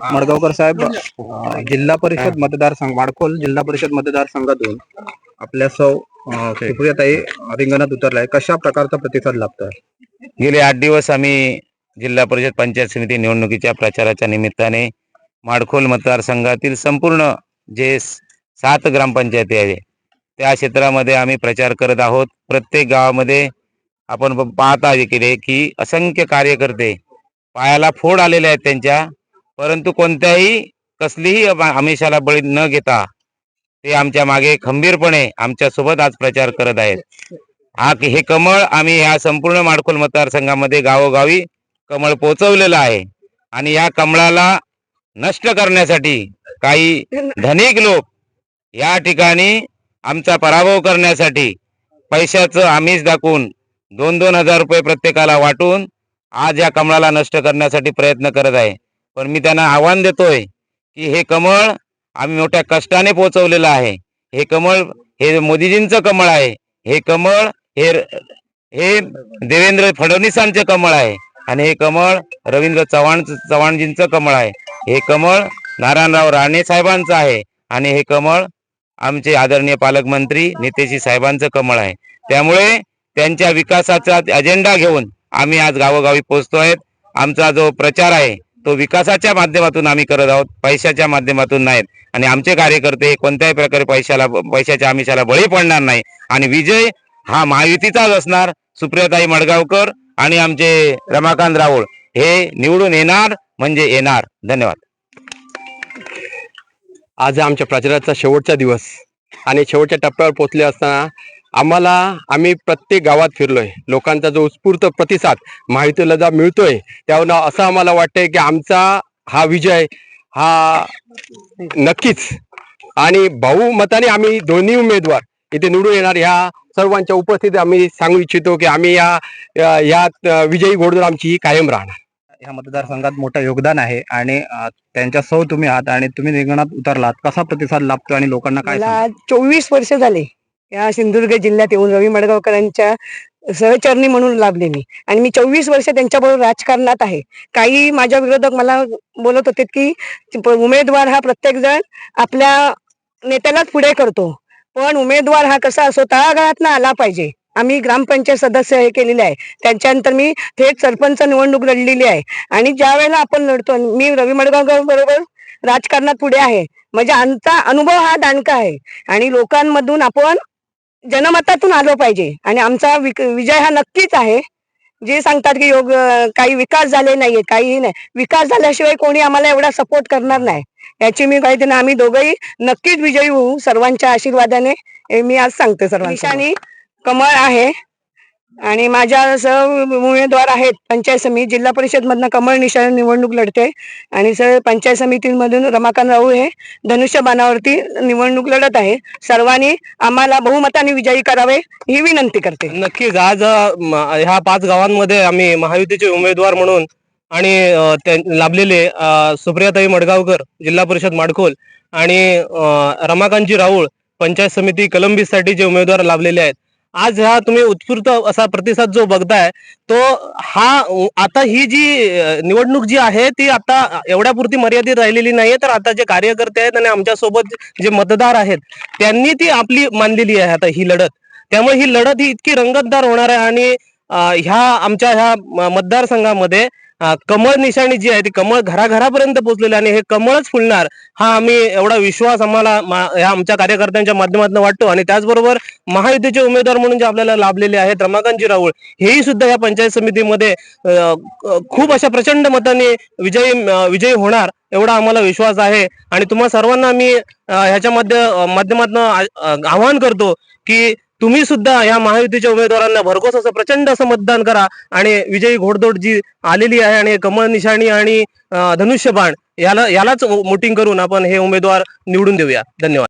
मडगावकर साहेब, जिल्हा परिषद मतदारसंघ माडखोल जिल्हा परिषद मतदारसंघातून आपल्या सौ सुप्रियाताई रिंगणात उतरलाय. कशा प्रकारचा प्रतिसाद लाभतोय? गेले 8 दिवस आम्ही जिल्हा परिषद पंचायत समिती निवडणुकीच्या प्रचाराच्या निमित्ताने माडखोल मतदारसंघातील संपूर्ण जे 7 ग्रामपंचायती आहे त्या क्षेत्रामध्ये आम्ही प्रचार करत आहोत. प्रत्येक गावामध्ये आपण पाहता गेले की असंख्य कार्यकर्ते पायाला फोड आलेले आहेत त्यांच्या, परंतु कोणत्याही कसलीही आमिषाला बळी न घेता ते आमच्या मागे खंबीरपणे आमच्या सोबत आज प्रचार करत आहेत. हे कमळ आम्ही ह्या संपूर्ण माडखोल मतदारसंघामध्ये गावोगावी कमळ पोहोचवलेलं आहे आणि या कमळाला नष्ट करण्यासाठी काही धनिक लोक या ठिकाणी आमचा पराभव करण्यासाठी पैशाचं आमिष दाखवून 2-2 हजार रुपये प्रत्येकाला वाटून आज या कमळाला नष्ट करण्यासाठी प्रयत्न करत आहे. पण मी त्यांना आव्हान देतोय की हे कमळ आम्ही मोठ्या कष्टाने पोहोचवलेलं आहे. हे कमळ हे मोदीजींचं कमळ आहे. हे कमळ हे देवेंद्र फडणवीसांचे कमळ आहे आणि हे कमळ रवींद्र चव्हाणजींचं कमळ आहे. हे कमळ नारायणराव राणे साहेबांचं आहे आणि हे कमळ आमचे आदरणीय पालकमंत्री नितेशजी साहेबांचं कमळ आहे. त्यामुळे त्यांच्या विकासाचा अजेंडा घेऊन आम्ही आज गावोगावी पोहोचतोय. आमचा जो प्रचार आहे तो विकासाच्या माध्यमातून आम्ही करत आहोत, पैशाच्या माध्यमातून नाहीत. आणि आमचे कार्यकर्ते कोणत्याही प्रकारे पैशाच्या आमिषाला बळी पडणार नाही आणि विजय हा महायुतीचाच असणार. सुप्रियाताई मडगावकर आणि आमचे रमाकांत राऊळ हे निवडून येणार म्हणजे येणार. धन्यवाद. आज आमच्या प्रचाराचा शेवटचा दिवस आणि शेवटच्या टप्प्यावर पोहोचले असताना आम्ही प्रत्येक गावात फिरलोय. लोकांचा जो उत्स्फूर्त प्रतिसाद माहितीला जो मिळतोय त्यावरून असं आम्हाला वाटतंय की आमचा हा विजय हा नक्कीच आणि बहुमताने आम्ही दोन्ही उमेदवार इथे निवडून येणार. ह्या सर्वांच्या उपस्थितीत आम्ही सांगू इच्छितो की आम्ही यात विजयी घोडदौड आमची कायम राहणार. ह्या मतदारसंघात मोठं योगदान आहे आणि त्यांच्या सौ तुम्ही आहात आणि तुम्ही रिंगणात उतरलात. कसा प्रतिसाद लाभतो आणि लोकांना काय? मला 24 वर्ष झाले या सिंधुदुर्ग जिल्ह्यात येऊन रवी मडगावकरांच्या सहचरणी म्हणून लाभले मी आणि मी 24 वर्ष त्यांच्याबरोबर राजकारणात आहे. काही माझ्या विरोधक मला बोलत होते की उमेदवार हा प्रत्येक जण आपल्या नेत्यालाच पुढे करतो, पण उमेदवार हा कसा असो तळागाळातनं आला पाहिजे. आम्ही ग्रामपंचायत सदस्य हे केलेले आहे, त्याच्यानंतर मी थेट सरपंच निवडणूक लढलेली आहे आणि ज्या वेळेला आपण लढतो मी रवी मडगावकर बरोबर राजकारणात पुढे आहे म्हणजे आमचा अनुभव हा दांडका आहे आणि लोकांमधून आपण जनमतातून आलो पाहिजे आणि आमचा विजय हा नक्कीच आहे. जे सांगतात की काही विकास झाले नाहीये, काहीही नाही, विकास झाल्याशिवाय कोणी आम्हाला एवढा सपोर्ट करणार नाही याची मी काही नाही. आम्ही दोघंही नक्कीच विजयी होऊ सर्वांच्या आशीर्वादाने हे मी आज सांगते. सर्वांनी निशाणी कमळ आहे आणि माझ्या सह उमेदवार आहेत पंचायत समिती जिल्हा परिषद मधनं कमळ निशाणी निवडणूक लढते आणि सर पंचायत समितीमधून रमाकांत राऊळ हे धनुष्य बाणावरती निवडणूक लढत आहे. सर्वांनी आम्हाला बहुमताने विजयी करावे ही विनंती करते. नक्कीच आज ह्या 5 गावांमध्ये आम्ही महायुतीचे उमेदवार म्हणून आणि लाभलेले सुप्रियाताई मडगावकर जिल्हा परिषद माडखोल आणि रमाकांतजी राऊळ पंचायत समिती कलंबीसाठी जे उमेदवार लाभलेले आहेत, आज ह्या तुम्ही उत्स्फूर्त असा प्रतिसाद जो बघताय तो हा आता ही जी निवडणूक जी आहे ती आता एवढ्यापुरती मर्यादित राहिलेली नाहीये, तर आता जे कार्यकर्ते आहेत आणि आमच्या सोबत जे मतदार आहेत त्यांनी ती आपली मानलेली आहे आता ही लढत. त्यामुळे ही लढत ही इतकी रंगतदार होणार आहे आणि आमच्या ह्या मतदारसंघामध्ये कमळ निशाणी जी आहे ती कमळ घराघरापर्यंत पोहोचलेली आणि हे कमळच फुलणार हा आम्ही एवढा विश्वास आम्हाला ह्या आमच्या कार्यकर्त्यांच्या माध्यमातून वाटतो. आणि त्याचबरोबर महायुतीचे उमेदवार म्हणून जे आपल्याला लाभलेले आहेत रमाकांतजी राऊळ हेही सुद्धा या पंचायत समितीमध्ये खूप अशा प्रचंड मताने विजयी होणार एवढा आम्हाला विश्वास आहे. आणि तुम्हा सर्वांना मी ह्याच्या माध्यमातून आवाहन करतो की तुम्ही सुद्धा या महायुतीच्या उमेदवारांना भरघोस असं प्रचंड असं मतदान करा आणि विजयी घोडदौड जी आलेली आहे आणि कमळ निशाणी आणि धनुष्यबाण यालाच वोटिंग करून आपण हे उमेदवार निवडून देऊया. धन्यवाद.